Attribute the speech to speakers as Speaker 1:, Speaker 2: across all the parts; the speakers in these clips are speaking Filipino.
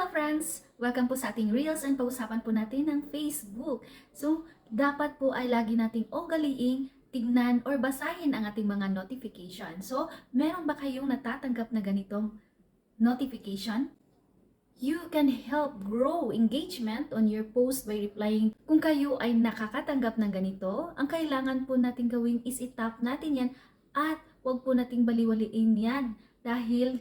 Speaker 1: friends! Welcome po sa ating Reels and pag-usapan po natin ng Facebook. So, dapat po ay lagi nating ugaliing tignan or basahin ang ating mga notification. So, meron ba kayong natatanggap na ganitong notification? You can help grow engagement on your post by replying. Kung kayo ay nakakatanggap ng ganito, ang kailangan po natin gawin is i-tap natin yan at huwag po nating baliwaliin yan dahil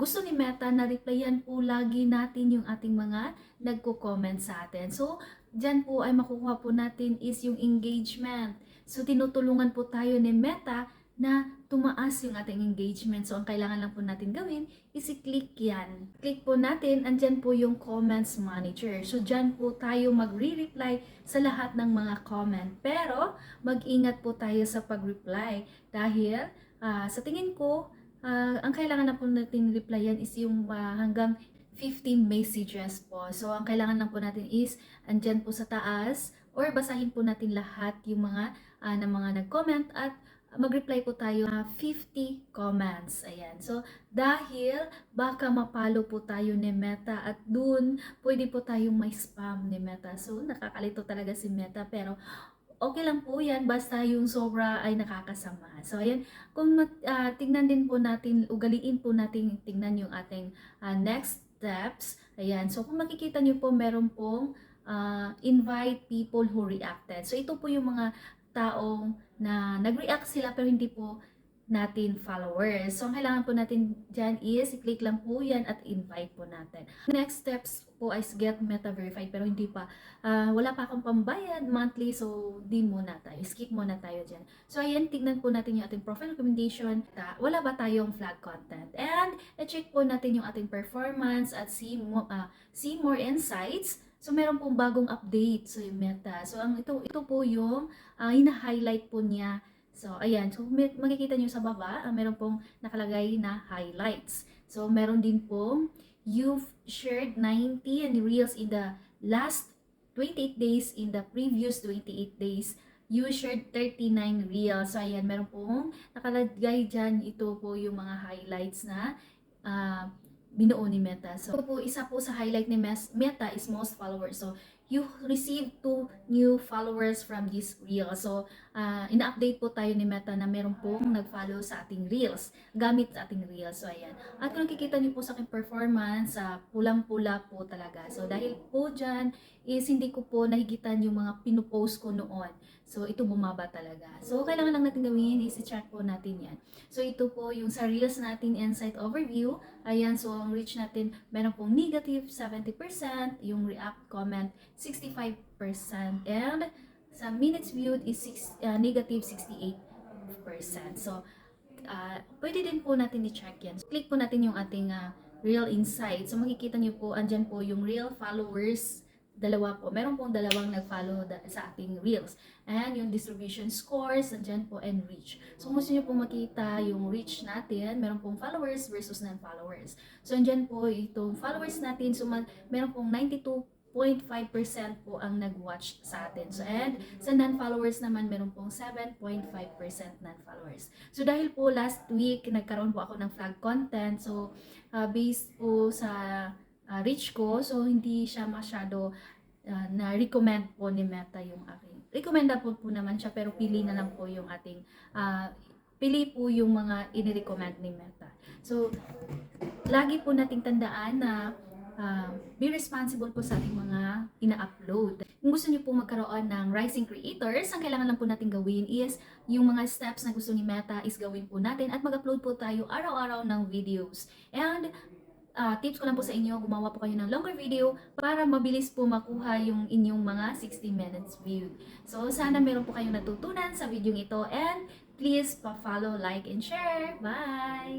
Speaker 1: gusto ni Meta na replyan po lagi natin yung ating mga nagko-comment sa atin. So, dyan po ay makukuha po natin is yung engagement. So, tinutulungan po tayo ni Meta na tumaas yung ating engagement. So, ang kailangan lang po natin gawin is i-click yan. Click po natin, andyan po yung comments manager. So, dyan po tayo magre-reply sa lahat ng mga comment. Pero, mag-ingat po tayo sa pag-reply dahil sa tingin ko, ang kailangan na po natin replyan is yung hanggang 15 messages po. So, ang kailangan lang po natin is andyan po sa taas or basahin po natin lahat yung mga na mga nag-comment at mag-reply po tayo 50 comments. Ayan. So, dahil baka mapalo po tayo ni Meta at dun pwede po tayong may spam ni Meta. So, nakakalito talaga si Meta pero okay lang po yan basta yung sobra ay nakakasama. So, ayan, kung tignan din po natin, ugaliin po natin tignan yung ating next steps. Ayan, so kung makikita nyo po, meron pong invite people who reacted. So, ito po yung mga taong na nag-react sila pero hindi po natin followers. So, ang kailangan po natin dyan is, i-click lang po yan at invite po natin. Next steps po is get Meta verified pero hindi pa. Wala pa akong pambayad monthly so di muna tayo. Skip muna tayo dyan. So, ayan, tignan po natin yung ating profile recommendation. Wala ba tayong flag content? And, i-check po natin yung ating performance at see more insights. So, meron pong bagong update sa yung Meta. So, ito po yung hina-highlight po niya. So, ayan. So, makikita nyo sa baba, meron pong nakalagay na highlights. So, meron din pong you've shared 90 and reels in the last 28 days. In the previous 28 days, you shared 39 reels. So, ayan. Meron pong nakalagay dyan. Ito po yung mga highlights na binuo ni Meta. So, isa po sa highlight ni Meta is most followers. So, you receive 2 new followers from this reel. So, ina-update po tayo ni Meta na meron pong nag-follow sa ating reels, gamit sa ating reels. So, ayan. At kung nakikita niyo po sa aking performance, pulang-pula po talaga. So, dahil po dyan is hindi ko po nahigitan yung mga pinupost ko noon. So, ito bumaba talaga. So, kailangan lang natin gawin is i-check po natin yan. So, ito po yung sa reels natin insight overview. Ayan, so ang reach natin, meron pong negative 70%, yung react comment 65%, and sa minutes viewed is negative 68%. So, pwede din po natin i-check yan. So, click po natin yung ating real insight. So, makikita nyo po, andyan po yung real followers. Dalawa po. Meron pong dalawang nag-follow sa ating reels. And yung distribution scores, andyan po, and reach. So, kung gusto nyo po makita yung reach natin, meron pong followers versus non-followers. So, andyan po itong followers natin. So, meron pong 92.5% po ang nag-watch sa atin. So, and sa non-followers naman, meron pong 7.5% non-followers. So, dahil po last week, nagkaroon po ako ng flag content. So, based po sa reach ko, so hindi siya masyado na-recommend po ni Meta yung aking. Recommendable po naman siya pero pili na lang po yung ating pili po yung mga ini-recommend ni Meta. So, lagi po nating tandaan na be responsible po sa ating mga ina-upload. Kung gusto niyo po magkaroon ng rising creators, ang kailangan lang po natin gawin is yung mga steps na gusto ni Meta is gawin po natin at mag-upload po tayo araw-araw ng videos. And tips ko lang po sa inyo, gumawa po kayo ng longer video para mabilis po makuha yung inyong mga 60 minutes view. So, sana meron po kayong natutunan sa video ito and please pa-follow, like, and share. Bye!